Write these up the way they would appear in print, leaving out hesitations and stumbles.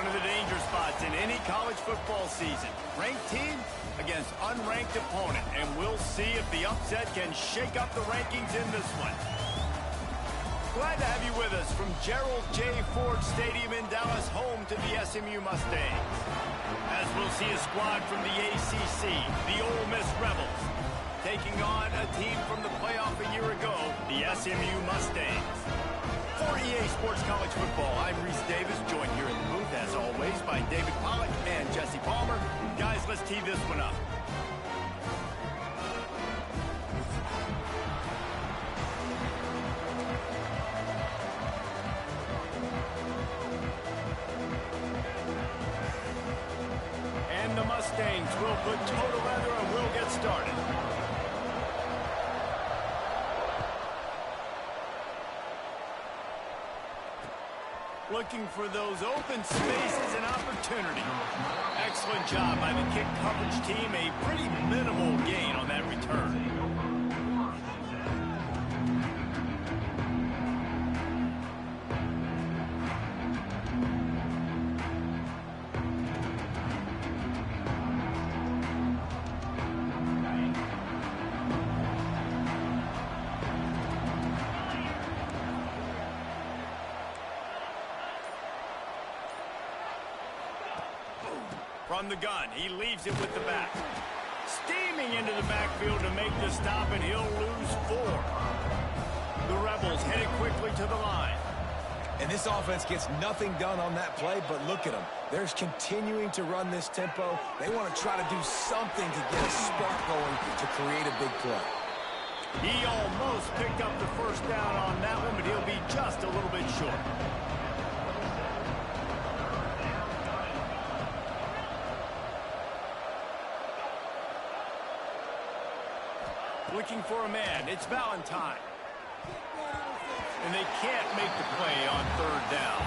of the danger spots in any college football season. Ranked team against unranked opponent, and we'll see if the upset can shake up the rankings in this one. Glad to have you with us from Gerald J. Ford Stadium in Dallas, home to the SMU Mustangs. As we'll see a squad from the ACC, the Ole Miss Rebels, taking on a team from the playoff a year ago, the SMU Mustangs. For EA Sports College Football, I'm Reese Davis, joined here in the booth, as always, by David Pollack and Jesse Palmer. Guys, let's tee this one up. And the Mustangs will put total leather and we'll get started. Looking for those open spaces and opportunity. Excellent job by the kick coverage team. A pretty minimal gain on that return. From the gun, he leaves it with the back. Steaming into the backfield to make the stop, and he'll lose 4. The Rebels headed quickly to the line. And this offense gets nothing done on that play, but look at them. They're continuing to run this tempo. They want to try to do something to get a spark going to create a big play. He almost picked up the first down on that one, but he'll be just a little bit short. Looking for a man. It's Valentine. And they can't make the play on third down.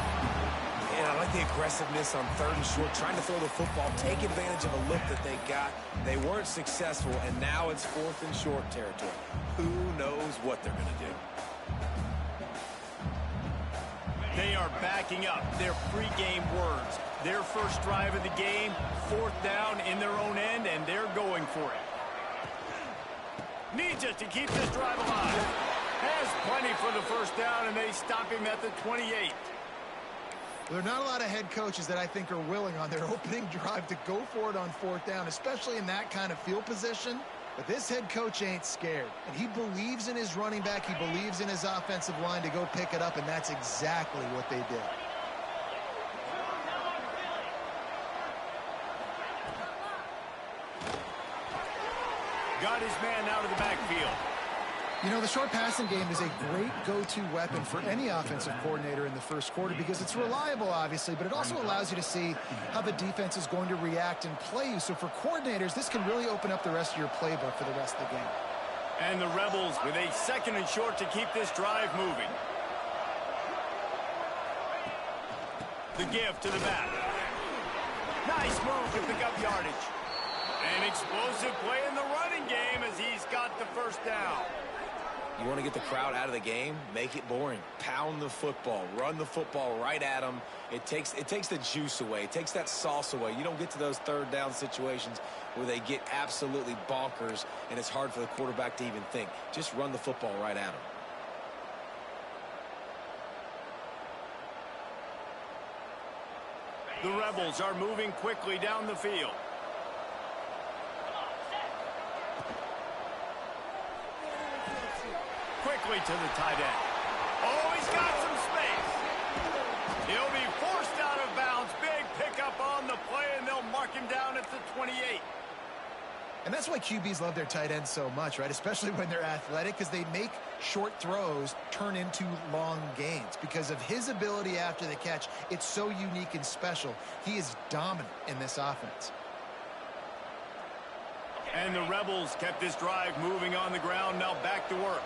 And I like the aggressiveness on 3rd and short, trying to throw the football, take advantage of a look that they got. They weren't successful, and now it's 4th and short territory. Who knows what they're going to do? They are backing up their pregame words. Their first drive of the game, 4th down in their own end, and they're going for it. Needs it to keep this drive alive. Has plenty for the first down, and they stop him at the 28. There are not a lot of head coaches that I think are willing on their opening drive to go for it on 4th down, especially in that kind of field position. But this head coach ain't scared, and he believes in his running back. He believes in his offensive line to go pick it up, and that's exactly what they did. Got his man out of the backfield. You know, the short passing game is a great go-to weapon for any offensive coordinator in the first quarter because it's reliable, obviously, but it also allows you to see how the defense is going to react and play you. So for coordinators, this can really open up the rest of your playbook for the rest of the game. And the Rebels with a 2nd and short to keep this drive moving. The give to the back. Nice move to pick up yardage. An explosive play in the running game as he's got the first down. You want to get the crowd out of the game? Make it boring. Pound the football. Run the football right at them. It takes the juice away. It takes that sauce away. You don't get to those 3rd down situations where they get absolutely bonkers and it's hard for the quarterback to even think. Just run the football right at them. The Rebels are moving quickly down the field. Quickly to the tight end. Oh, he's got some space. He'll be forced out of bounds. Big pickup on the play, and they'll mark him down at the 28. And that's why QBs love their tight ends so much, right? Especially when they're athletic, because they make short throws turn into long gains. Because of his ability after the catch, it's so unique and special. He is dominant in this offense. And the Rebels kept this drive moving on the ground. Now back to work.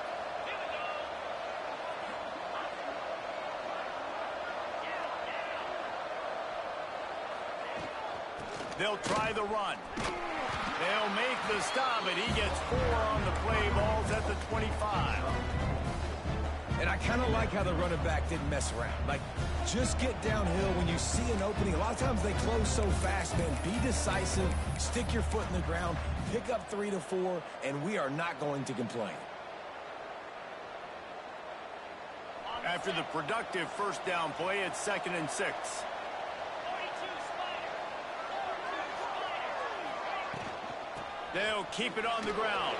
They'll try the run. They'll make the stop, and he gets 4 on the play. Balls at the 25. And I kind of like how the running back didn't mess around. Like, just get downhill when you see an opening. A lot of times they close so fast, man. Be decisive, stick your foot in the ground, pick up 3 to 4, and we are not going to complain. After the productive first down play, it's 2nd and 6. They'll keep it on the ground.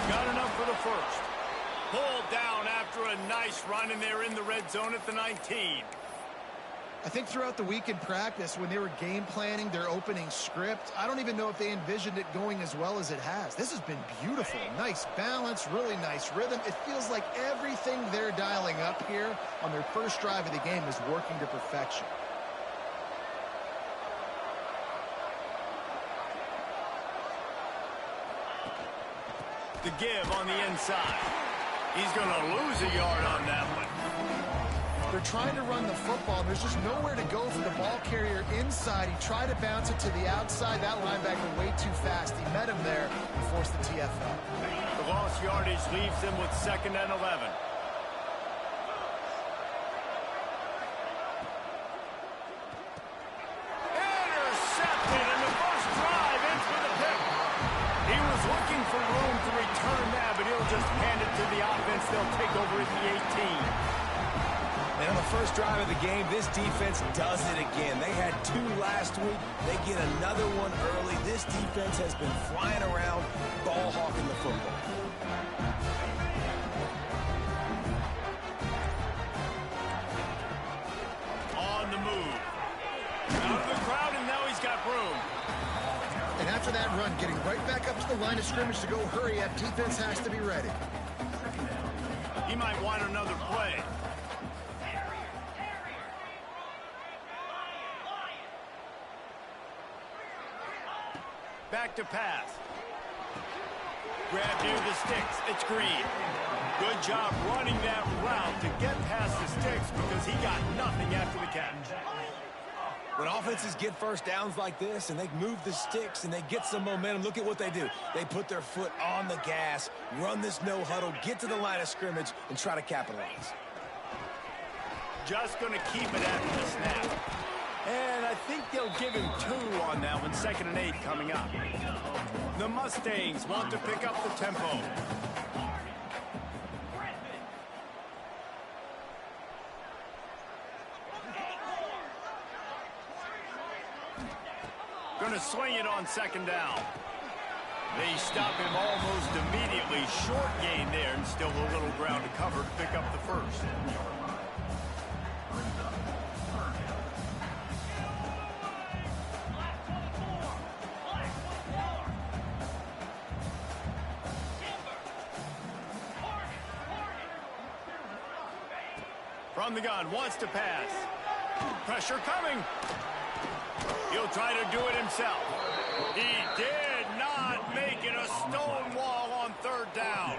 Got enough for the first. Pulled down after a nice run, and they're in the red zone at the 19. I think throughout the week in practice, when they were game planning their opening script, I don't even know if they envisioned it going as well as it has. This has been beautiful. Nice balance, really nice rhythm. It feels like everything they're dialing up here on their first drive of the game is working to perfection. The give on the inside. He's going to lose a yard on that one. They're trying to run the football. There's just nowhere to go for the ball carrier inside. He tried to bounce it to the outside. That linebacker way too fast. He met him there and forced the TFL. The lost yardage leaves them with 2nd and 11. Intercepted, and the first drive ends with a pick. He was looking for room to return that, but he'll just hand it to the offense. They'll take over at the 18. And on the first drive of the game, this defense does it again. They had 2 last week. They get another one early. This defense has been flying around, ball hawking the football. On the move. Out of the crowd, and now he's got room. And after that run, getting right back up to the line of scrimmage to go hurry up, defense has to be ready. He might want another play. Back to pass. Grab near the sticks. It's Green. Good job running that route to get past the sticks because he got nothing after the catch. When offenses get first downs like this and they move the sticks and they get some momentum, look at what they do. They put their foot on the gas, run this no huddle, get to the line of scrimmage, and try to capitalize. Just going to keep it after the snap. And I think they'll give him 2 on that one. 2nd and 8 coming up. The Mustangs want to pick up the tempo. Going to swing it on 2nd down. They stop him almost immediately. Short gain there, and still a little ground to cover to pick up the first. From the gun, wants to pass. Pressure coming. He'll try to do it himself. He did not make it a stone wall on 3rd down.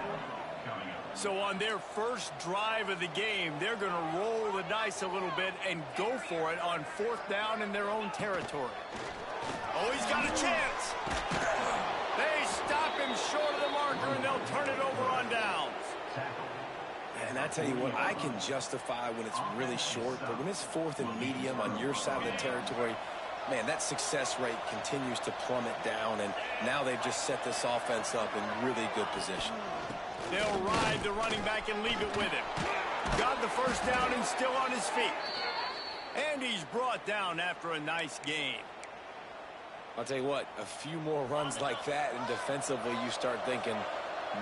So on their first drive of the game, they're going to roll the dice a little bit and go for it on 4th down in their own territory. Oh, he's got a chance. They stop him short of the marker, and they'll turn it over on downs. And I tell you what, I can justify when it's really short, but when it's 4th and medium on your side of the territory, man, that success rate continues to plummet down, and now they've just set this offense up in really good position. They'll ride the running back and leave it with him. Got the first down and still on his feet. And he's brought down after a nice game. I'll tell you what, a few more runs like that, and defensively you start thinking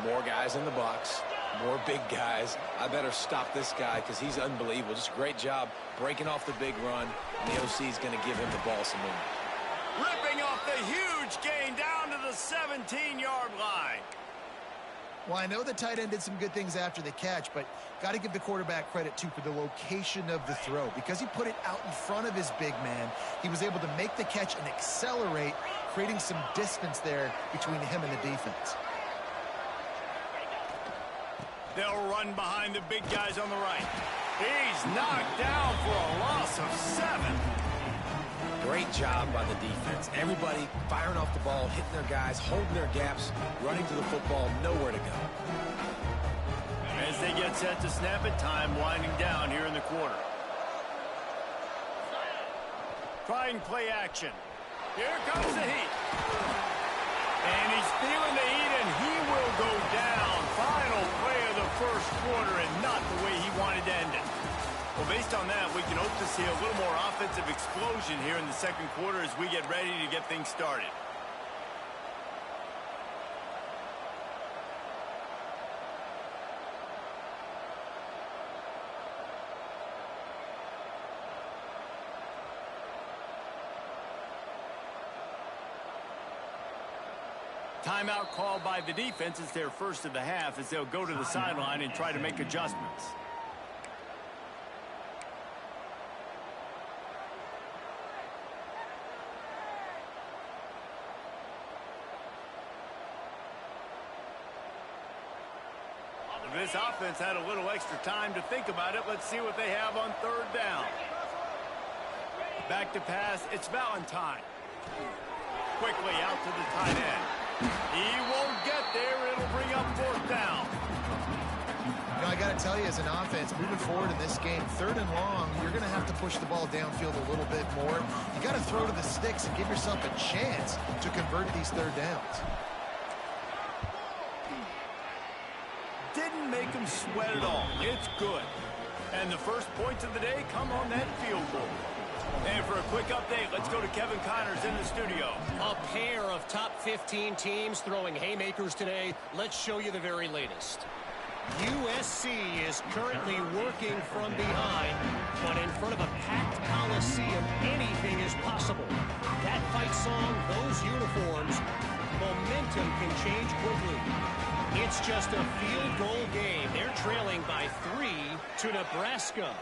more guys in the box, more big guys. I better stop this guy because he's unbelievable. Just a great job breaking off the big run. And the OC is going to give him the ball some more. Ripping off the huge gain down to the 17-yard line. Well, I know the tight end did some good things after the catch, but got to give the quarterback credit, too, for the location of the throw. Because he put it out in front of his big man, he was able to make the catch and accelerate, creating some distance there between him and the defense. They'll run behind the big guys on the right. He's knocked down for a loss of 7. Great job by the defense. Everybody firing off the ball, hitting their guys, holding their gaps, running to the football, nowhere to go. As they get set to snap it, time winding down here in the quarter. Trying play action. Here comes the heat. And he's feeling the heat, and he will go down. Final play of the first quarter, and not the way he wanted to end it. Well, based on that, we can hope to see a little more offensive explosion here in the second quarter as we get ready to get things started. Timeout called by the defense. It's their first of the half as they'll go to the sideline and try to make adjustments. This offense had a little extra time to think about it. Let's see what they have on third down. Back to pass. It's Valentine. Quickly out to the tight end. He won't get there. It'll bring up fourth down. You know, I got to tell you, as an offense, moving forward in this game, third and long, you're going to have to push the ball downfield a little bit more. You got to throw to the sticks and give yourself a chance to convert these third downs. Didn't make him sweat at all. It's good. And the first points of the day come on that field goal. And for a quick update, let's go to Kevin Connors in the studio. A pair of top 15 teams throwing haymakers today. Let's show you the very latest. USC is currently working from behind, but in front of a packed Coliseum, anything is possible. That fight song, those uniforms, momentum can change quickly. It's just a field goal game. They're trailing by 3 to Nebraska.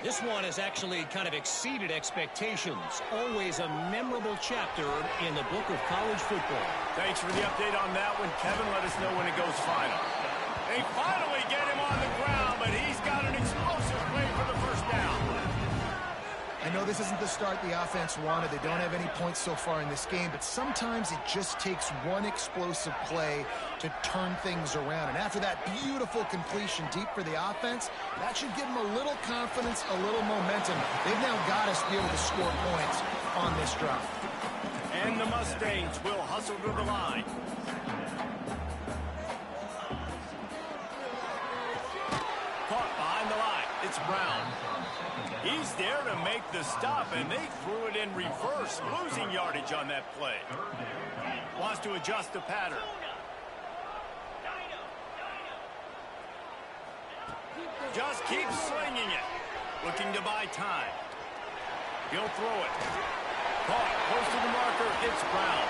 This one has actually kind of exceeded expectations. Always a memorable chapter in the book of college football. Thanks for the update on that one, Kevin. Let us know when it goes final. They finally get him on the ground, but he's got an explosive play for the first down. I know this isn't the start the offense wanted. They don't have any points so far in this game, but sometimes it just takes one explosive play to turn things around. And after that beautiful completion deep for the offense, that should give them a little confidence, a little momentum. They've now got us to be able to score points on this drive. And the Mustangs will hustle to the line. Caught behind the line. It's Brown. He's there to make the stop, and they threw it in reverse, losing yardage on that play. Wants to adjust the pattern. Just keeps slinging it. Looking to buy time. He'll throw it. Caught close to the marker. It's Brown.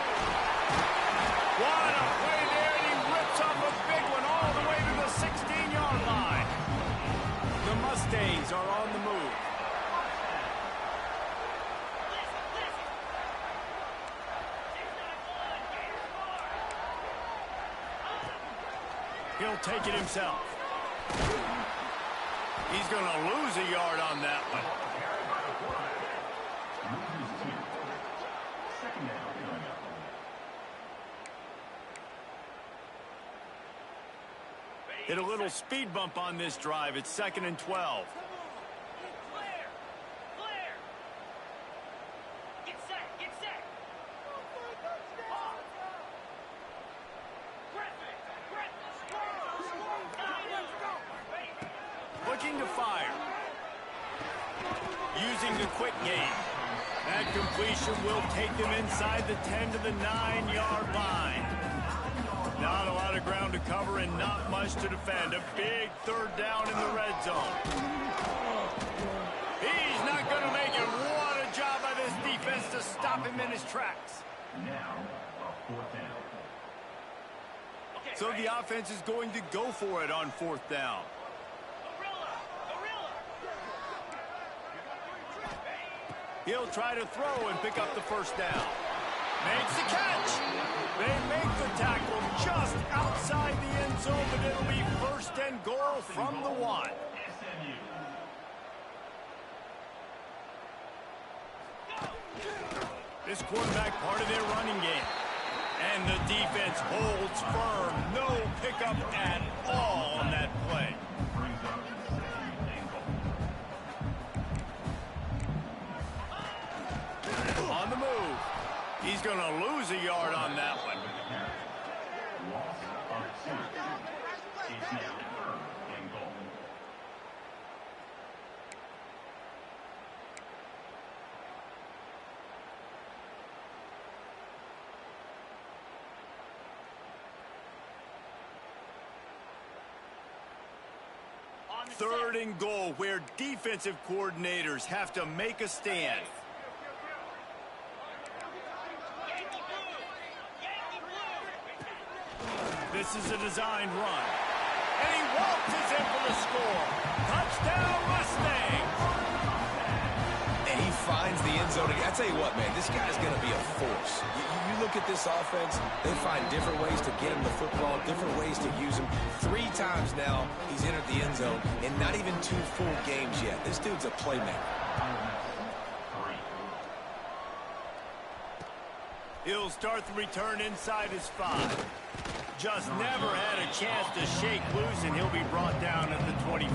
What a play there, and he rips off a big one all the way to the 16-yard line. The Mustangs are on the move. He'll take it himself. He's going to lose a yard on that one. Hit a little speed bump on this drive. It's 2nd and 12. Looking to fire. Using the quick game. That completion will take them inside the 10 to the 9-yard line. Not a lot of ground to cover and not much to defend. A big third down in the red zone. He's not going to make it. What a job by this defense to stop him in his tracks. So the offense is going to go for it on 4th down. He'll try to throw and pick up the first down. Makes the catch. They make the tackle just outside the end zone, but it'll be 1st and goal from the 1. This quarterback part of their running game. And the defense holds firm. No pickup at all on that play. He's going to lose a yard on that one. Third and goal, where defensive coordinators have to make a stand. This is a designed run. And he waltzes in for the score. Touchdown, Mustangs! And he finds the end zone. I tell you what, man, this guy's going to be a force. You look at this offense, they find different ways to get him the football, different ways to use him. 3 times now he's entered the end zone, and not even 2 full games yet. This dude's a playmaker. He'll start the return inside his 5. Just never had a chance to shake loose, and he'll be brought down at the 24.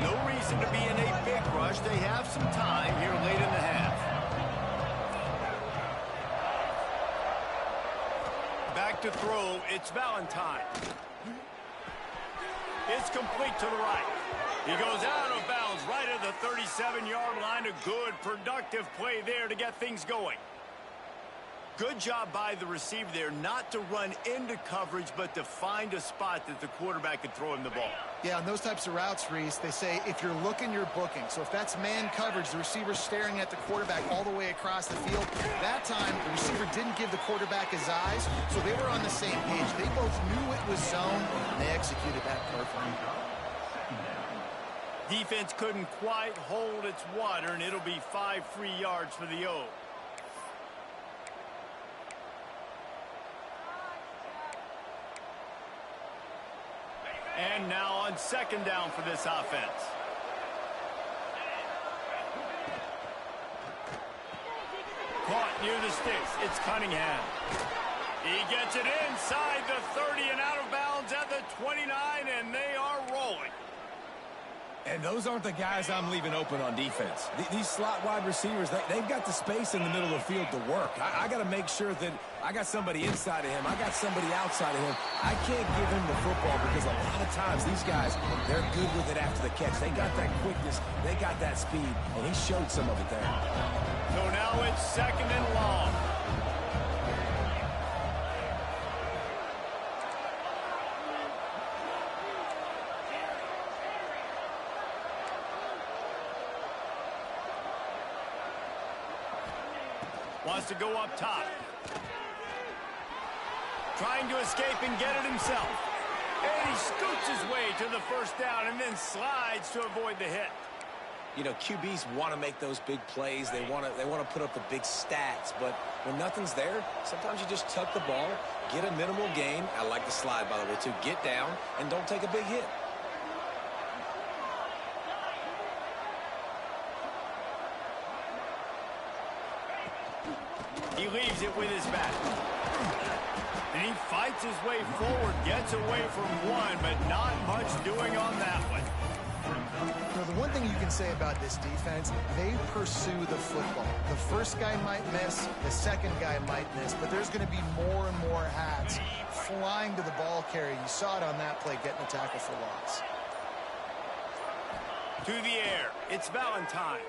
No reason to be in a big rush. They have some time here late in the half. Back to throw, it's Valentine. It's complete to the right. He goes out of bounds right at the 37-yard line. A good, productive play there to get things going. Good job by the receiver there not to run into coverage, but to find a spot that the quarterback could throw him the ball. Yeah, on those types of routes, Reese, they say if you're looking, you're booking. So if that's man coverage, the receiver's staring at the quarterback all the way across the field. That time, the receiver didn't give the quarterback his eyes, so they were on the same page. They both knew it was zone, and they executed that perfectly. Defense couldn't quite hold its water, and it'll be 5 free yards for the O. And now on second down for this offense. Caught near the sticks. It's Cunningham. He gets it inside the 30 and out of bounds at the 29, and they are rolling. And those aren't the guys I'm leaving open on defense. These slot wide receivers, they've got the space in the middle of the field to work. I got to make sure that I got somebody inside of him. I got somebody outside of him. I can't give him the football because a lot of times these guys, they're good with it after the catch. They got that quickness. They got that speed, and he showed some of it there. So now it's second and long. Wants to go up top. Trying to escape and get it himself. And he scoots his way to the first down and then slides to avoid the hit. You know, QBs want to make those big plays. They want to put up the big stats. But when nothing's there, sometimes you just tuck the ball, get a minimal gain. I like the slide, by the way, too. Get down and don't take a big hit. He leaves it with his back. And he fights his way forward, gets away from one, but not much doing on that one. You know, the one thing you can say about this defense, they pursue the football. The first guy might miss, the second guy might miss, but there's going to be more and more hats flying to the ball carrier. You saw it on that play, getting a tackle for loss. To the air, it's Valentine.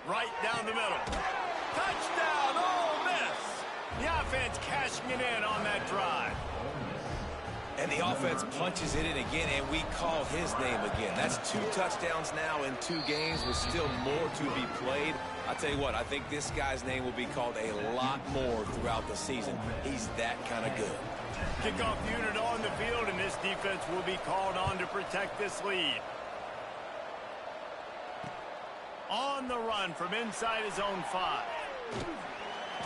Right down the middle. Touchdown, Ole Miss! The offense cashing it in on that drive. And the offense punches it in again, and we call his name again. That's 2 touchdowns now in 2 games with still more to be played. I tell you what, I think this guy's name will be called a lot more throughout the season. He's that kind of good. Kickoff unit on the field, and this defense will be called on to protect this lead. On the run from inside his own 5.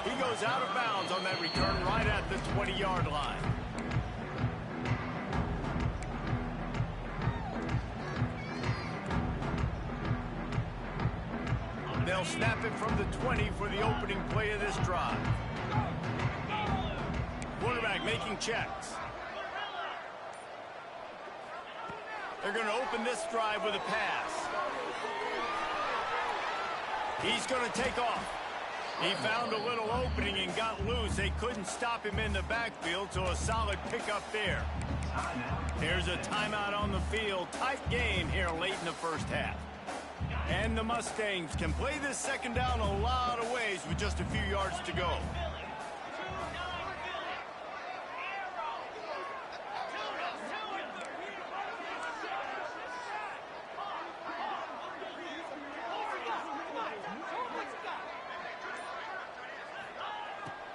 He goes out of bounds on that return right at the 20-yard line. They'll snap it from the 20 for the opening play of this drive. Quarterback making checks. They're going to open this drive with a pass. He's going to take off. He found a little opening and got loose. They couldn't stop him in the backfield, so a solid pickup there. Here's a timeout on the field. Tight game here late in the first half. And the Mustangs can play this second down a lot of ways with just a few yards to go.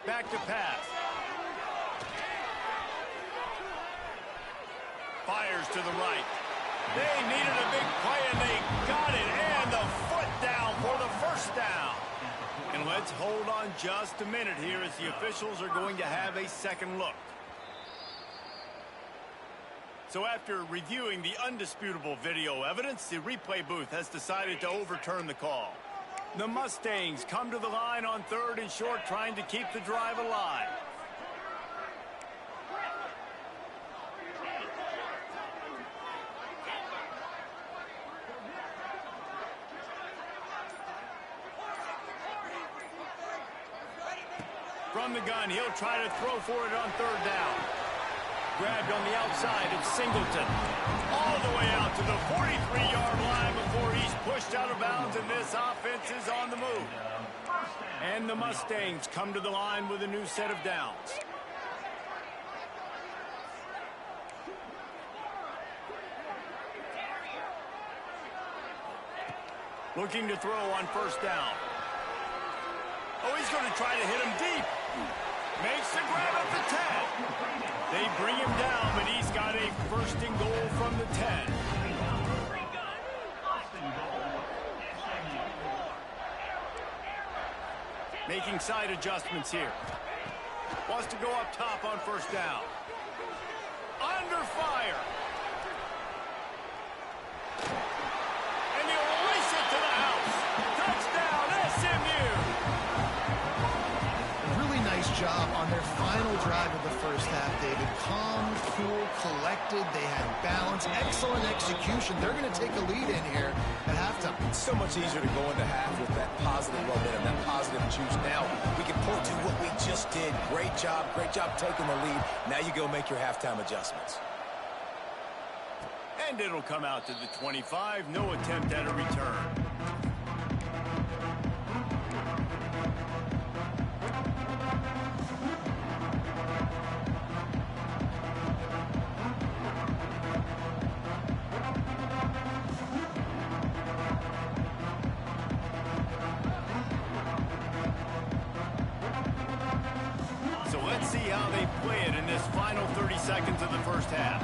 Back to pass. Fires to the right. They needed a big play, and they got it. And the foot down for the first down. And let's hold on just a minute here as the officials are going to have a second look. So after reviewing the undisputable video evidence, the replay booth has decided to overturn the call. The Mustangs come to the line on 3rd and short, trying to keep the drive alive. From the gun, he'll try to throw for it on 3rd down. Grabbed on the outside, it's Singleton. All the way out to the 43-yard line before he's pushed out of bounds, and this offense is on the move. And the Mustangs come to the line with a new set of downs. Looking to throw on 1st down. Oh, he's going to try to hit him deep. Makes the grab at the 10. They bring him down, but he's got a 1st and goal from the 10. Making side adjustments here. Wants to go up top on 1st down. Under fire. And he'll release it to the house. Touchdown, SMU. Job on their final drive of the first half, David. Calm, cool, collected. They had balance. Excellent execution. They're going to take a lead in here at halftime. It's so much easier to go into half with that positive momentum, that positive juice. Now we can point to what we just did. Great job taking the lead. Now you go make your halftime adjustments. And it'll come out to the 25. No attempt at a return. Seconds of the first half.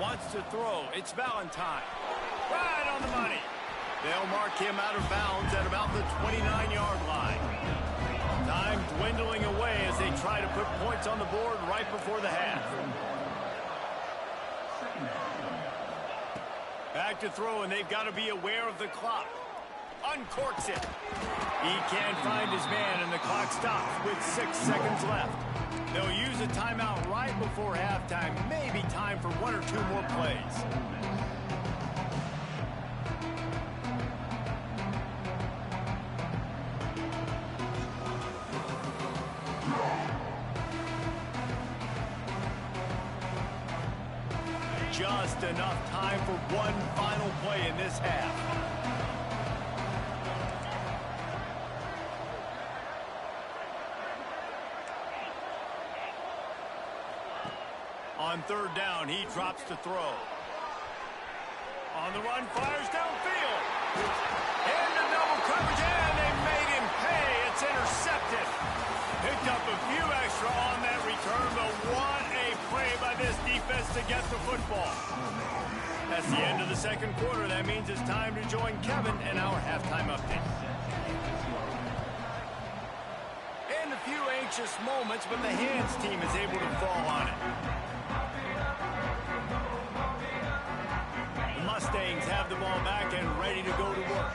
Wants to throw. It's Valentine. Right on the money. They'll mark him out of bounds at about the 29-yard line. Time dwindling away as they try to put points on the board right before the half. Back to throw, and they've got to be aware of the clock. Uncorks it. He can't find his man, and the clock stops with 6 seconds left. They'll use a timeout right before halftime. Maybe time for 1 or 2 more plays. Just enough time for one final play in this half. On 3rd down, he drops to throw. On the run, fires downfield. In the double coverage, and they made him pay. It's intercepted. Picked up a few extra on that return, but what a play by this defense to get the football. That's the end of the second quarter. That means it's time to join Kevin in our halftime update. And a few anxious moments, but the hands team is able to fall on it. Mustangs have the ball back and ready to go to work.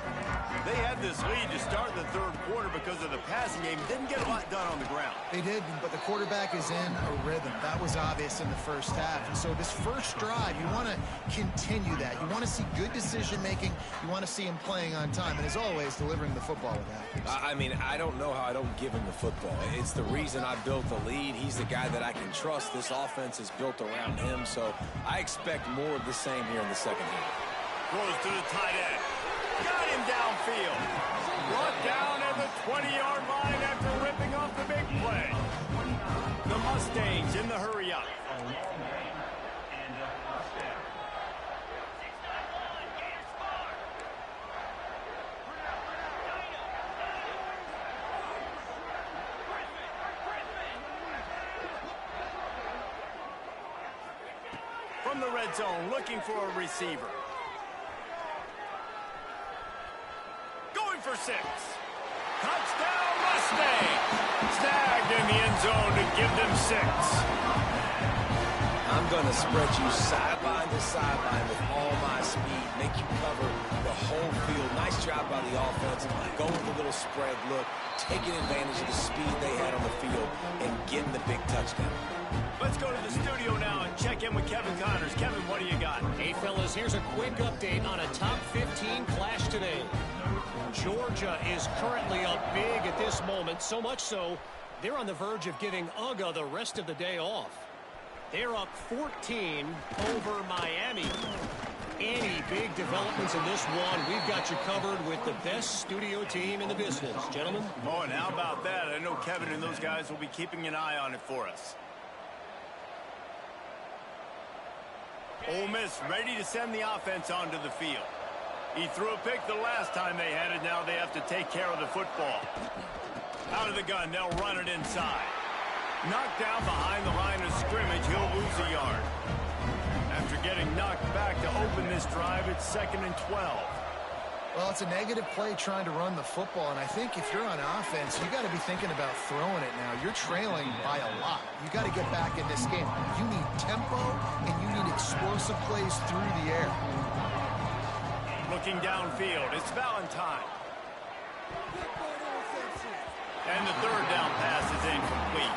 They had this lead to start the third quarter because of the passing game. Didn't get a lot done on the ground. They did, but the quarterback is in a rhythm. That was obvious in the first half. And so this first drive, you want to continue that. You want to see good decision-making. You want to see him playing on time. And as always, delivering the football with accuracy. I mean, I don't know how I don't give him the football. It's the reason I built the lead. He's the guy that I can trust. This offense is built around him. So I expect more of the same here in the second half. Throws to the tight end. Got him downfield. Brought down at the 20-yard line after ripping off the big play. The Mustangs in the hurry-up. From the red zone, looking for a receiver. For 6. Touchdown Mustang. Snagged in the end zone to give them 6. I'm going to spread you sideline to sideline with all my speed, make you cover the whole field. Nice job by the offense, going with a little spread look, taking advantage of the speed they had on the field, and getting the big touchdown. Let's go to the studio now and check in with Kevin Connors. Kevin, what do you got? Hey, fellas, here's a quick update on a top 15 clash today. Georgia is currently up big at this moment, so much so they're on the verge of giving UGA the rest of the day off. They're up 14 over Miami. Any big developments in this one, we've got you covered with the best studio team in the business, gentlemen. Oh, and how about that? I know Kevin and those guys will be keeping an eye on it for us. Ole Miss ready to send the offense onto the field. He threw a pick the last time they had it. Now they have to take care of the football. Out of the gun, they'll run it inside. Knocked down behind the line of scrimmage, he'll lose a yard. After getting knocked back to open this drive, it's 2nd and 12. Well, it's a negative play trying to run the football, and I think if you're on offense, you got to be thinking about throwing it now. You're trailing by a lot. You got to get back in this game. You need tempo, and you need explosive plays through the air. Looking downfield, it's Valentine. And the third down pass is incomplete.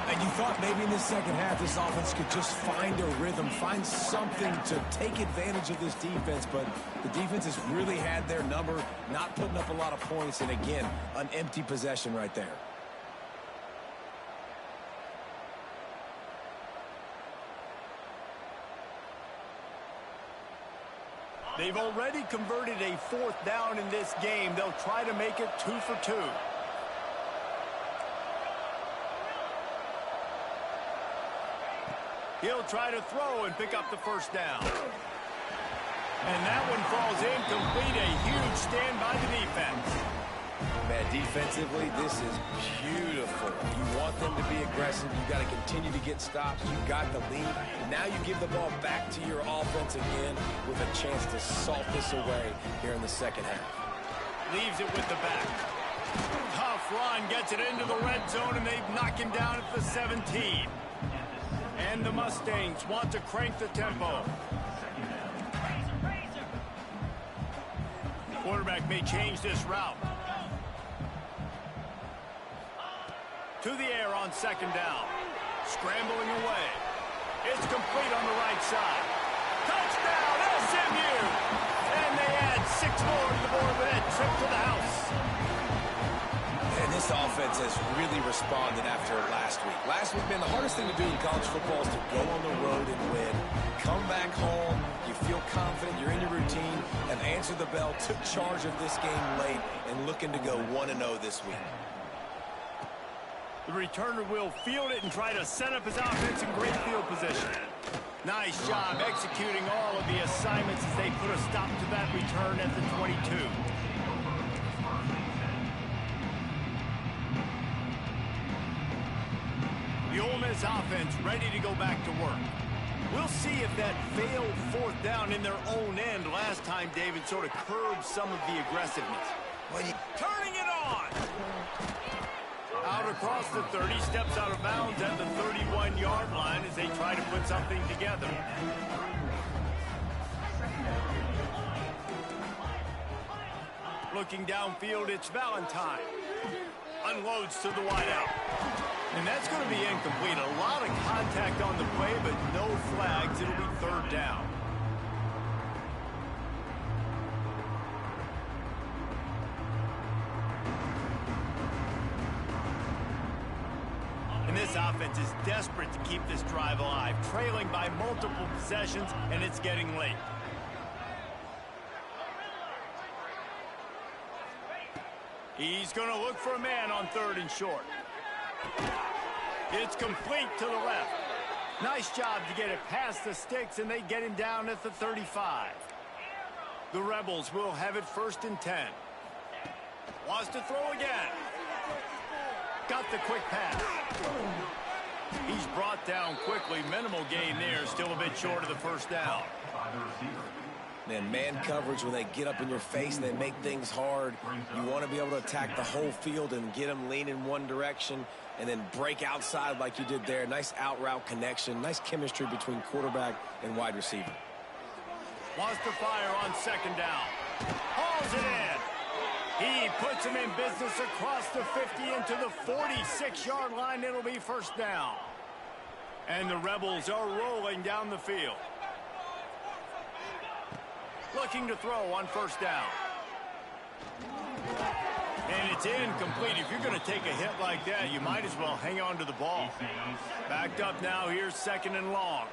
And you thought maybe in the second half this offense could just find a rhythm, find something to take advantage of this defense, but the defense has really had their number, not putting up a lot of points, and again, an empty possession right there. They've already converted a 4th down in this game. They'll try to make it 2 for 2. He'll try to throw and pick up the first down. And that one falls incomplete. A huge stand by the defense. Man, defensively, this is beautiful. You want them to be aggressive. You got to continue to get stops. You got the lead. Now you give the ball back to your offense again with a chance to salt this away here in the second half. Leaves it with the back. Tough run, gets it into the red zone, and they knock him down at the 17. And the Mustangs want to crank the tempo. Quarterback may change this route. To the air on 2nd down. Scrambling away. It's complete on the right side. Touchdown, SMU! And they add 6 more to the board with that trip to the house. And this offense has really responded after last week. Last week, man, the hardest thing to do in college football is to go on the road and win. Come back home, you feel confident, you're in your routine, have answered the bell, took charge of this game late, and looking to go 1-0 this week. The returner will field it and try to set up his offense in great field position. Nice job executing all of the assignments as they put a stop to that return at the 22. The Ole Miss offense ready to go back to work. We'll see if that failed 4th down in their own end last time, David, sort of curbed some of the aggressiveness. Turning it on! Out across the 30, steps out of bounds at the 31-yard line as they try to put something together. Looking downfield, it's Valentine. Unloads to the wideout. And that's going to be incomplete. A lot of contact on the play, but no flags. It'll be third down. And this offense is desperate to keep this drive alive, trailing by multiple possessions, and it's getting late. He's going to look for a man on third and short. It's complete to the left. Nice job to get it past the sticks, and they get him down at the 35. The Rebels will have it 1st and 10. Wants to throw again. Got the quick pass. He's brought down quickly. Minimal gain there. Still a bit short of the first down. Man coverage, when they get up in your face and they make things hard, you want to be able to attack the whole field and get them lean in one direction and then break outside like you did there. Nice out-route connection, nice chemistry between quarterback and wide receiver. Wants to fire on 2nd down. Hauls it in. He puts him in business across the 50 into the 46-yard line. It'll be 1st down. And the Rebels are rolling down the field. Looking to throw on 1st down. And it's incomplete. If you're going to take a hit like that, you might as well hang on to the ball. Backed up now. Here's 2nd and long.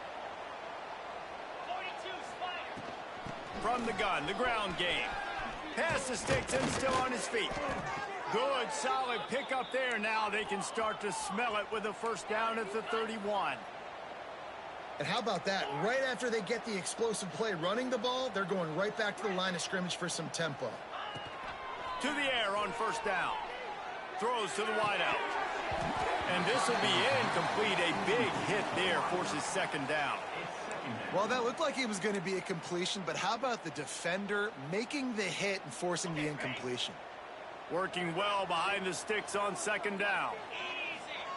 From the gun, the ground game. Pass the sticks and still on his feet. Good, solid pickup there. Now they can start to smell it with a 1st down at the 31. And how about that? Right after they get the explosive play running the ball, they're going right back to the line of scrimmage for some tempo. To the air on 1st down. Throws to the wideout. And this will be incomplete. A big hit there forces 2nd down. Well, that looked like it was going to be a completion, but how about the defender making the hit and forcing the incompletion? Working well behind the sticks on 2nd down.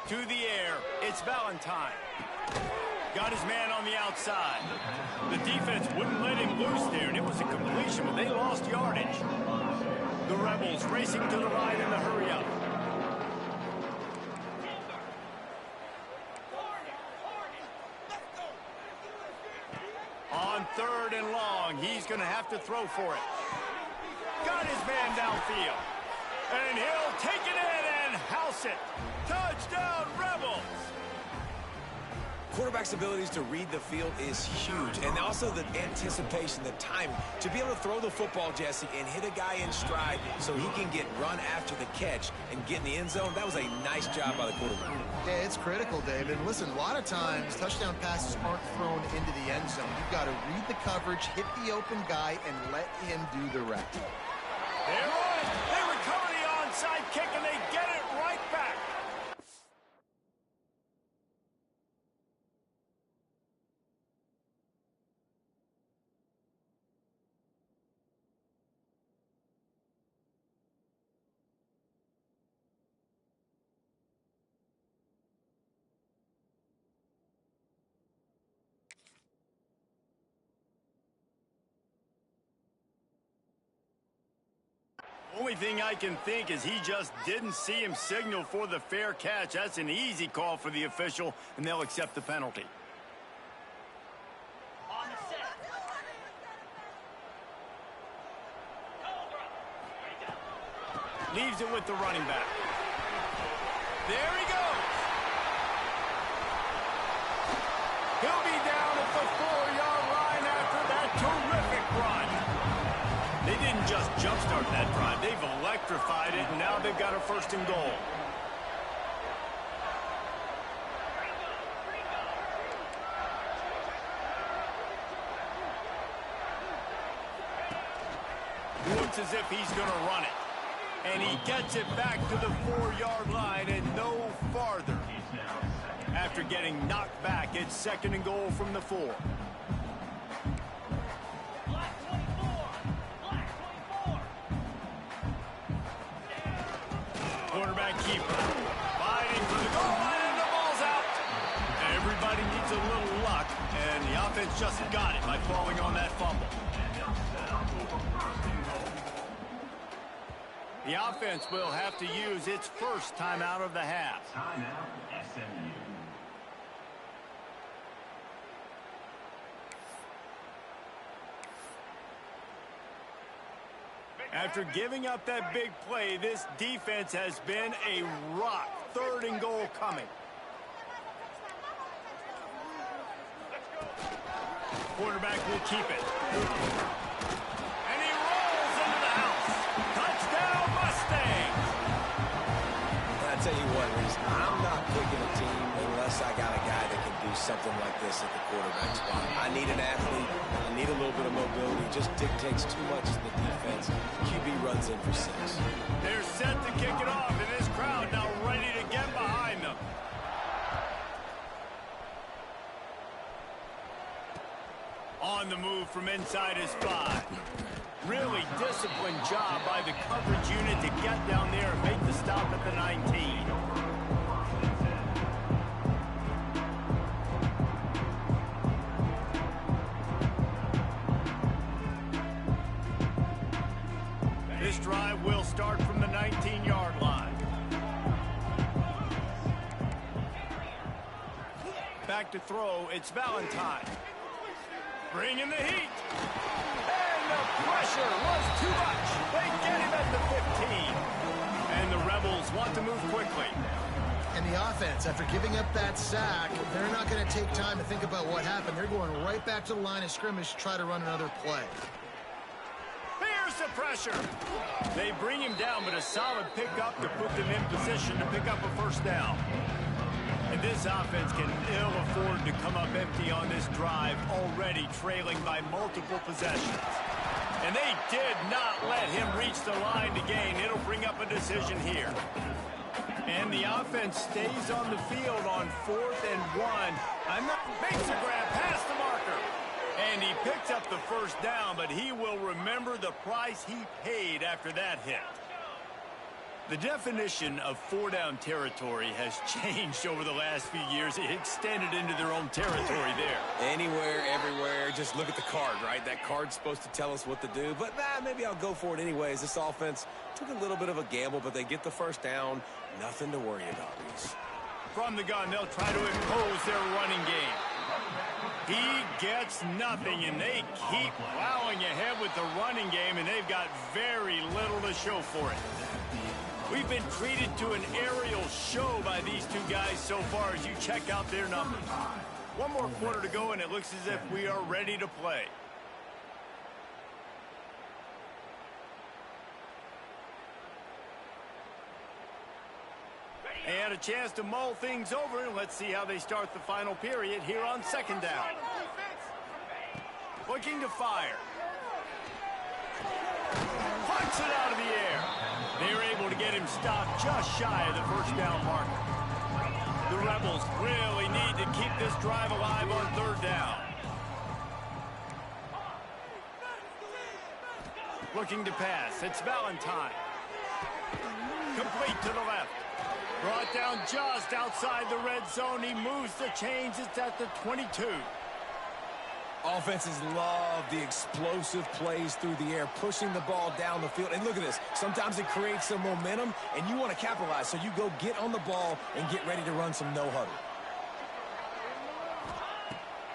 To the air, it's Valentine. Got his man on the outside. The defense wouldn't let him loose there, and it was a completion, but they lost yardage. The Rebels racing to the line in the hurry-up. On 3rd and long, he's going to have to throw for it. Got his man downfield. And he'll take it in and house it. Touchdown, Rebels! Quarterback's abilities to read the field is huge, and also the anticipation, the timing. To be able to throw the football, Jesse, and hit a guy in stride so he can get run after the catch and get in the end zone, that was a nice job by the quarterback. Yeah, it's critical, David. Listen, a lot of times touchdown passes aren't thrown into the end zone. You've got to read the coverage, hit the open guy, and let him do the rest. They're on it. They recover the onside kick, and they get it right back. Only thing I can think is he just didn't see him signal for the fair catch. That's an easy call for the official, and they'll accept the penalty. On the set. Leaves it with the running back. There he goes. He'll be down at the 4-yard line after that terrific run. They didn't just jumpstart that drive. They've electrified it, and now they've got a 1st and goal. Looks as if he's going to run it. And he gets it back to the 4-yard line and no farther. After getting knocked back, it's 2nd and goal from the 4. Quarterback keeper. Fighting for the goal line, and the ball's out. Everybody needs a little luck, and the offense just got it by falling on that fumble. The offense will have to use its first timeout of the half. Timeout, SMU. After giving up that big play, this defense has been a rock. 3rd and goal coming. Quarterback will keep it. And he rolls into the house. Touchdown, Mustangs! I tell you what, Reese, I'm not picking a team unless I got a guy that can do something like this at the quarterback spot. I need an athlete. I need a little bit of mobility. It just dictates too much to the defense. QB runs in for 6. They're set to kick it off, and this crowd now ready to get behind them. On the move from inside his 5. Really disciplined job by the coverage unit to get down there and make the stop at the 19. This drive will start from the 19-yard line. Back to throw, it's Valentine. Bringing the heat. And the pressure was too much. They get him at the 15. And the Rebels want to move quickly. And the offense, after giving up that sack, they're not going to take time to think about what happened. They're going right back to the line of scrimmage to try to run another play. Here's the pressure. They bring him down, but a solid pickup to put them in position to pick up a 1st down. And this offense can ill afford to come up empty on this drive, already trailing by multiple possessions. And they did not let him reach the line to gain. It'll bring up a decision here. And the offense stays on the field on 4th and 1. Makes a grab past the marker. And he picks up the 1st down, but he will remember the price he paid after that hit. The definition of 4-down territory has changed over the last few years. It extended into their own territory there. Anywhere, everywhere, just look at the card, right? That card's supposed to tell us what to do, but maybe I'll go for it anyways. This offense took a little bit of a gamble, but they get the 1st down. Nothing to worry about, Reese. From the gun, they'll try to impose their running game. He gets nothing, and they keep plowing ahead with the running game, and they've got very little to show for it. We've been treated to an aerial show by these two guys so far as you check out their numbers. 1 more quarter to go, and it looks as if we are ready to play. They had a chance to mull things over, and let's see how they start the final period here on 2nd down. Looking to fire. Punts it out of the air. They're able to get him stopped just shy of the 1st down marker. The Rebels really need to keep this drive alive on 3rd down. Looking to pass. It's Valentine. Complete to the left. Brought down just outside the red zone. He moves the chains. It's at the 22. Offenses love the explosive plays through the air, pushing the ball down the field. And look at this. Sometimes it creates some momentum, and you want to capitalize. So you go get on the ball and get ready to run some no-huddle.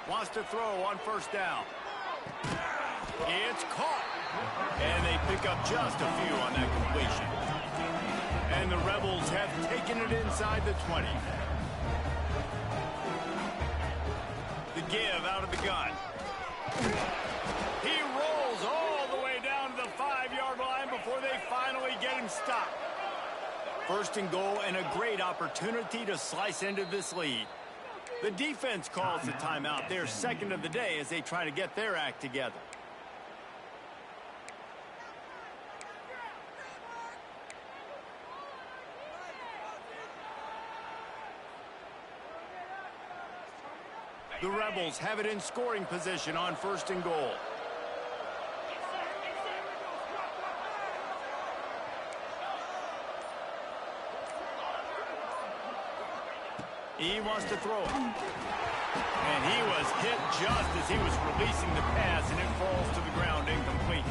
Wants to throw on 1st down. It's caught. And they pick up just a few on that completion. And the Rebels have taken it inside the 20. The give out of the gun. He rolls all the way down to the 5-yard line before they finally get him stopped. 1st and goal, and a great opportunity to slice into this lead. The defense calls the timeout. They're 2nd of the day as they try to get their act together. The Rebels have it in scoring position on 1st and goal. He wants to throw it. And he was hit just as he was releasing the pass, and it falls to the ground incomplete.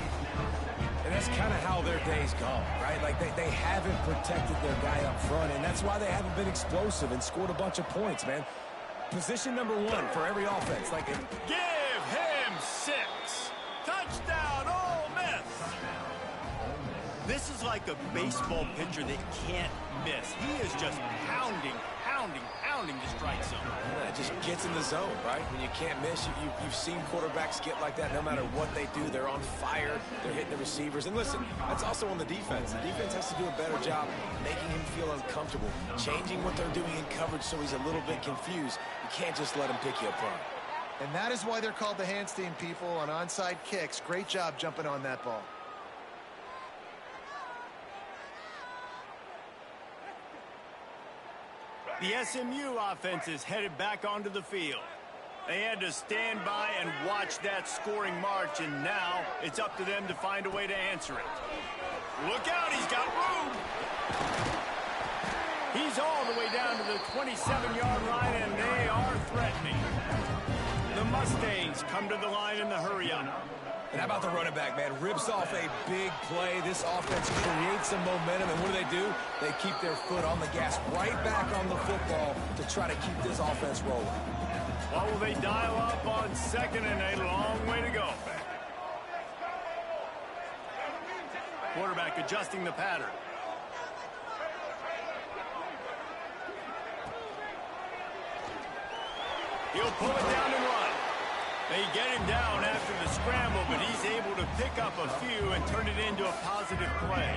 And that's kind of how their day's gone, right? Like, they haven't protected their guy up front, and that's why they haven't been explosive and scored a bunch of points, man. Position number one for every offense. Like, give him 6. Touchdown, Ole Miss. This is like a baseball pitcher that can't miss. He is just pounding the strike zone. Yeah, it just gets in the zone, right? When you can't miss, you've seen quarterbacks get like that no matter what they do. They're on fire. They're hitting the receivers. And listen, that's also on the defense. The defense has to do a better job making him feel uncomfortable, changing what they're doing in coverage so he's a little bit confused. You can't just let him pick you apart. And that is why they're called the Handstein people on onside kicks. Great job jumping on that ball. The SMU offense is headed back onto the field. They had to stand by and watch that scoring march, and now it's up to them to find a way to answer it. Look out, he's got room. He's all the way down to the 27-yard line, and they are threatening. The Mustangs come to the line in the hurry-up. And how about the running back, man? Rips off a big play. This offense creates some momentum, and what do? They keep their foot on the gas, right back on the football to try to keep this offense rolling. What will they dial up on second and a long way to go? Quarterback adjusting the pattern. He'll pull it down and run. They get him down after the scramble, but he's able to pick up a few and turn it into a positive play.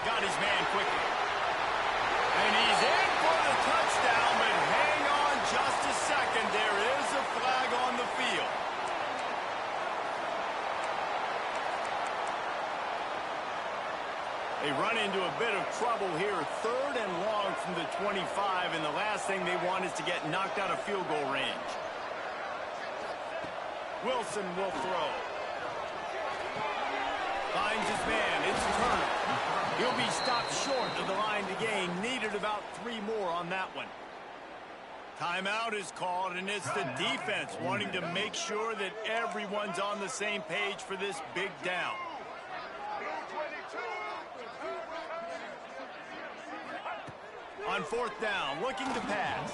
Got his man quickly. And he's in for the touchdown, but hang on just a second. There is a flag on the field. They run into a bit of trouble here, 3rd and long from the 25, and the last thing they want is to get knocked out of field goal range. Wilson will throw. Finds his man. It's Turner. He'll be stopped short of the line to gain. Needed about 3 more on that one. Timeout is called, and it's the defense wanting to make sure that everyone's on the same page for this big down. On 4th down, looking to pass.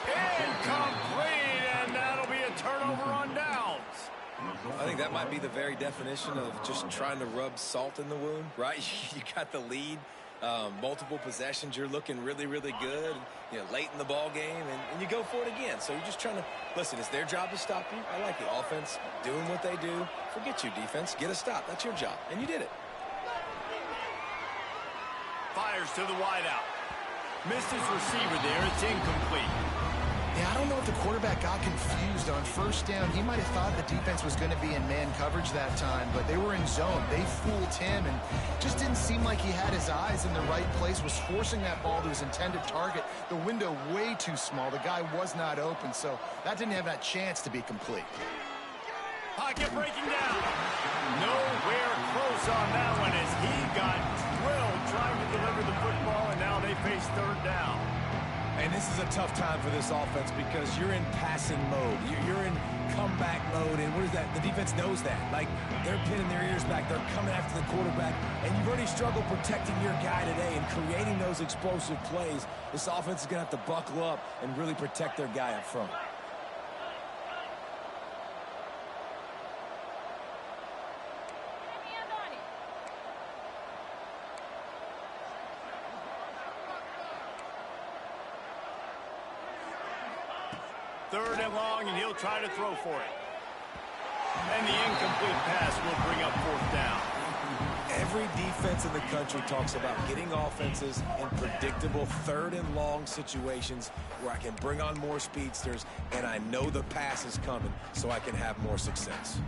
Incomplete, and that'll be a turnover on downs. I think that might be the very definition of just trying to rub salt in the wound, right? You got the lead, multiple possessions, you're looking really, really good, late in the ball game, and you go for it again. So you're just trying to, listen, it's their job to stop you. I like the offense doing what they do. Forget you, defense. Get a stop. That's your job, and you did it. Fires to the wideout. Missed his receiver there. It's incomplete. Yeah, I don't know if the quarterback got confused on 1st down. He might have thought the defense was going to be in man coverage that time, but they were in zone. They fooled him, and just didn't seem like he had his eyes in the right place, was forcing that ball to his intended target. The window way too small. The guy was not open, so that didn't have that chance to be complete. Pocket breaking down. Nowhere close on that one as he got drilled trying to deliver the football, and now they face 3rd down. And this is a tough time for this offense because you're in passing mode. You're in comeback mode, and what is that? The defense knows that. Like, they're pinning their ears back. They're coming after the quarterback, and you've already struggled protecting your guy today and creating those explosive plays. This offense is going to have to buckle up and really protect their guy up front. Third and long, and he'll try to throw for it. And the incomplete pass will bring up 4th down. Every defense in the country talks about getting offenses in predictable 3rd and long situations where I can bring on more speedsters, and I know the pass is coming, so I can have more success.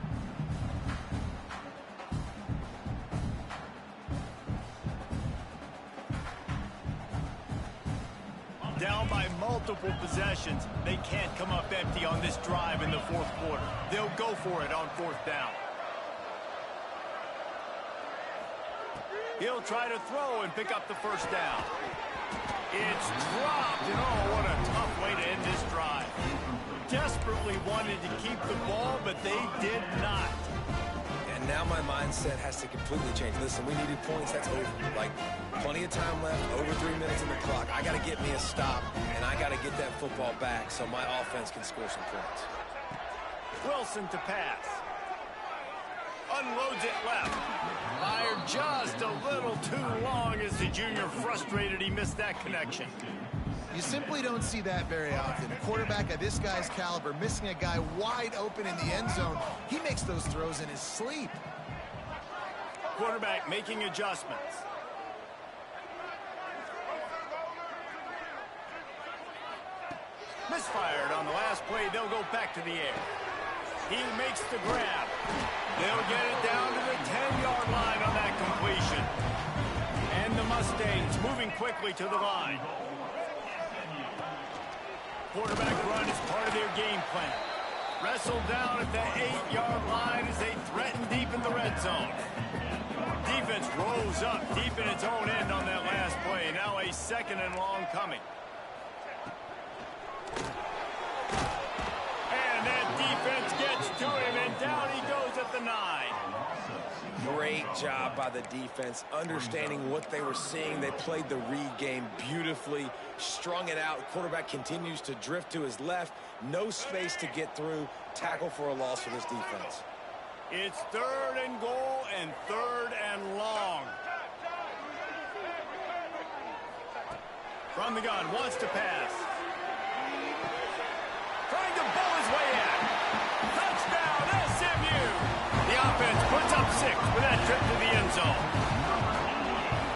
Down by multiple possessions, they can't come up empty on this drive in the 4th quarter. They'll go for it on 4th down. He'll try to throw and pick up the first down. It's dropped, and oh, what a tough way to end this drive. Desperately wanted to keep the ball, but they did not. And now my mindset has to completely change. Listen, we needed points. That's over. Like, plenty of time left, over 3 minutes on the clock. I got to get me a stop, and I got to get that football back so my offense can score some points. Wilson to pass. Unloads it left. Fired just a little too long as the junior frustrated he missed that connection. You simply don't see that very often. A quarterback of this guy's caliber missing a guy wide open in the end zone. He makes those throws in his sleep. Quarterback making adjustments. Misfired on the last play. They'll go back to the air. He makes the grab. They'll get it down to the 10-yard line on that completion. And the Mustangs moving quickly to the line. Quarterback run is part of their game plan. Wrestled down at the 8-yard line as they threaten deep in the red zone. Defense rose up deep in its own end on that last play. Now a second and long coming. And that defense gets to him, and down he goes at the 9. Great job by the defense, understanding what they were seeing. They played the read game beautifully, strung it out. Quarterback continues to drift to his left. No space to get through. Tackle for a loss for this defense. It's 3rd and goal and 3rd and long. From the gun, wants to pass. Trying to bowl his way in. Touchdown, SMU. The offense puts up 6 with that trip to the end zone.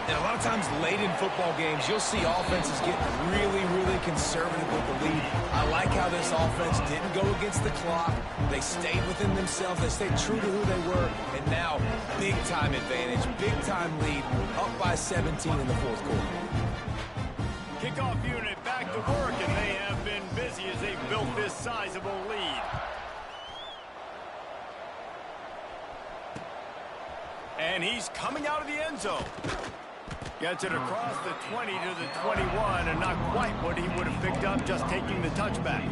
And a lot of times late in football games, you'll see offenses get really, really conservative with the lead. I like how this offense didn't go against the clock. They stayed within themselves. They stayed true to who they were. And now, big-time advantage, big-time lead, up by 17 in the 4th quarter. Kickoff unit back to work, and they have been busy as they've built this sizable lead. And he's coming out of the end zone. Gets it across the 20 to the 21, and not quite what he would have picked up just taking the touchback.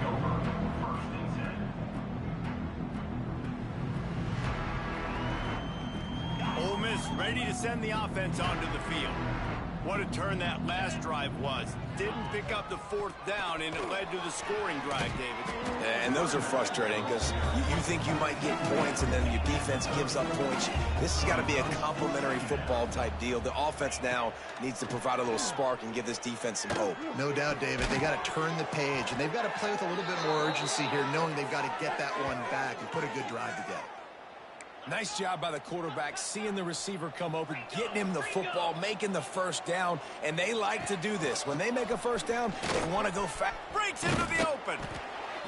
Ole Miss ready to send the offense onto the field. What a turn that last drive was. Didn't pick up the 4th down, and it led to the scoring drive, David. And those are frustrating because you think you might get points, and then your defense gives up points. This has got to be a complementary football type deal. The offense now needs to provide a little spark and give this defense some hope. No doubt, David. They got to turn the page, and they've got to play with a little bit more urgency here, knowing they've got to get that one back and put a good drive together. Nice job by the quarterback, seeing the receiver come open, getting him the football, making the first down, and they like to do this. When they make a first down, they want to go fast. Breaks into the open.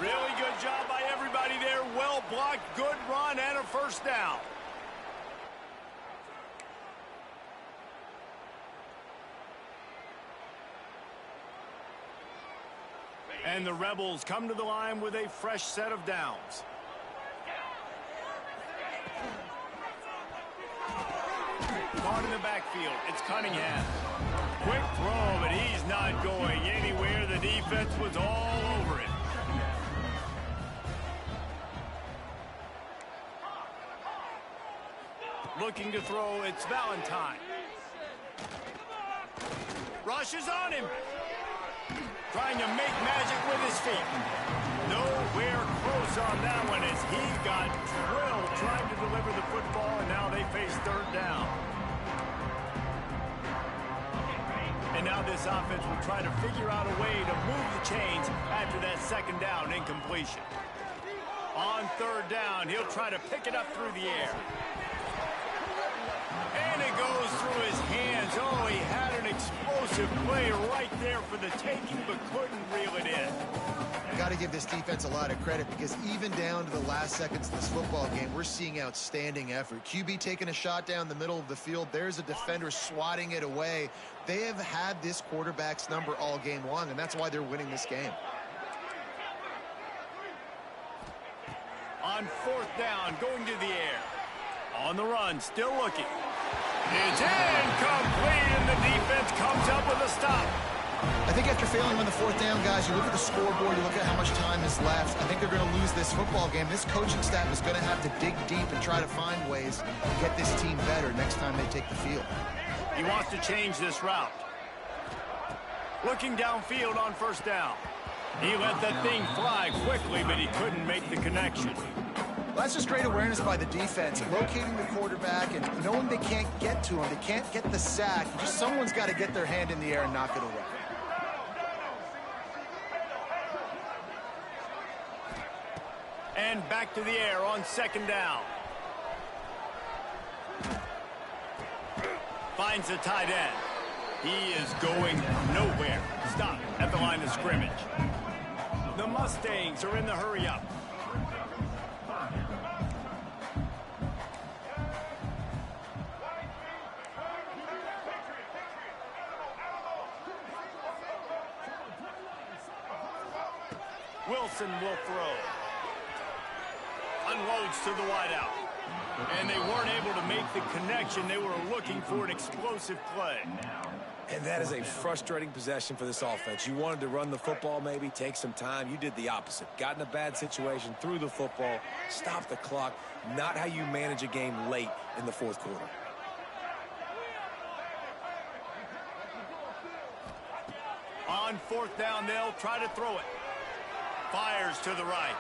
Really good job by everybody there. Well blocked, good run, and a first down. And the Rebels come to the line with a fresh set of downs. Caught in the backfield. It's Cunningham. Quick throw, but he's not going anywhere. The defense was all over it. Looking to throw, it's Valentine. Rushes on him. Trying to make magic with his feet. Nowhere close on that one as he got drilled trying to deliver the football, and now they face 3rd down. And now this offense will try to figure out a way to move the chains after that 2nd down incompletion. On 3rd down, he'll try to pick it up through the air. And it goes through his hands. Oh, he had an explosive play right there for the taking, but couldn't reel it in. Got to give this defense a lot of credit because even down to the last seconds of this football game, we're seeing outstanding effort. QB taking a shot down the middle of the field. There's a defender swatting it away. They have had this quarterback's number all game long, and that's why they're winning this game. On 4th down, going to the air. On the run, still looking. It's incomplete, and the defense comes up with a stop. I think after failing on the fourth down, guys, you look at the scoreboard, you look at how much time is left. I think they're going to lose this football game. This coaching staff is going to have to dig deep and try to find ways to get this team better next time they take the field. He wants to change this route. Looking downfield on first down. He let that thing fly quickly, but he couldn't make the connection. Well, that's just great awareness by the defense, locating the quarterback and knowing they can't get to him. They can't get the sack. Just someone's got to get their hand in the air and knock it away. And back to the air on second down. Finds the tight end. He is going nowhere. Stop at the line of scrimmage. The Mustangs are in the hurry-up. Wilson will throw. Unloads to the wideout. And they weren't able to make the connection. They were looking for an explosive play. And that is a frustrating possession for this offense. You wanted to run the football, maybe take some time. You did the opposite. Got in a bad situation, threw the football, stopped the clock. Not how you manage a game late in the fourth quarter. On fourth down, they'll try to throw it. Fires to the right.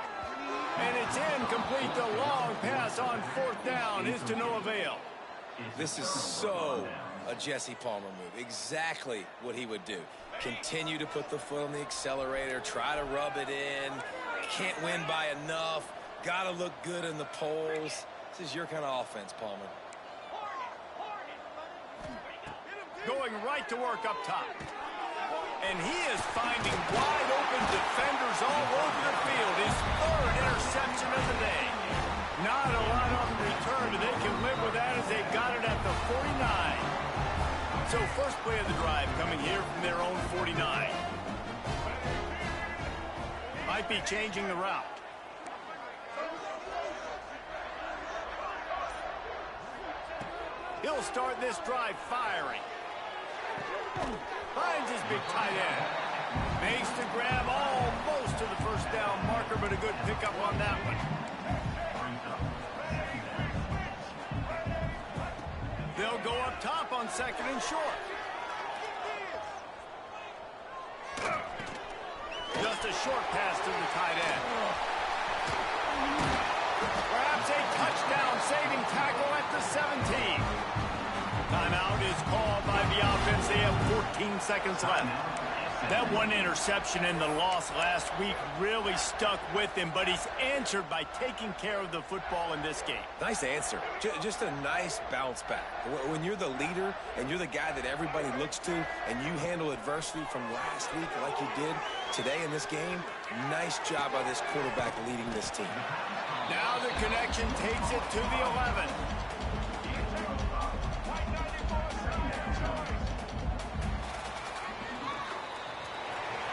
And it's incomplete. The long pass on fourth down is to no avail. This is so a Jesse Palmer move. Exactly what he would do. Continue to put the foot on the accelerator. Try to rub it in. Can't win by enough. Got to look good in the polls. This is your kind of offense, Palmer. Going right to work up top. And he is finding wide open defenders all over the field. His third interception of the day. Not a lot on the return, but they can live with that as they got it at the 49. So first play of the drive coming here from their own 49. Might be changing the route. He'll start this drive firing. Finds his big tight end. Makes the grab almost to the first down marker, but a good pickup on that one. They'll go up top on second and short. Just a short pass to the tight end. Perhaps a touchdown-saving tackle at the 17. Timeout is called by the offense. They have 14 seconds left. That one interception and the loss last week really stuck with him, but he's answered by taking care of the football in this game. Nice answer. Just a nice bounce back. When you're the leader and you're the guy that everybody looks to and you handle adversity from last week like you did today in this game, nice job by this quarterback leading this team. Now the connection takes it to the 11.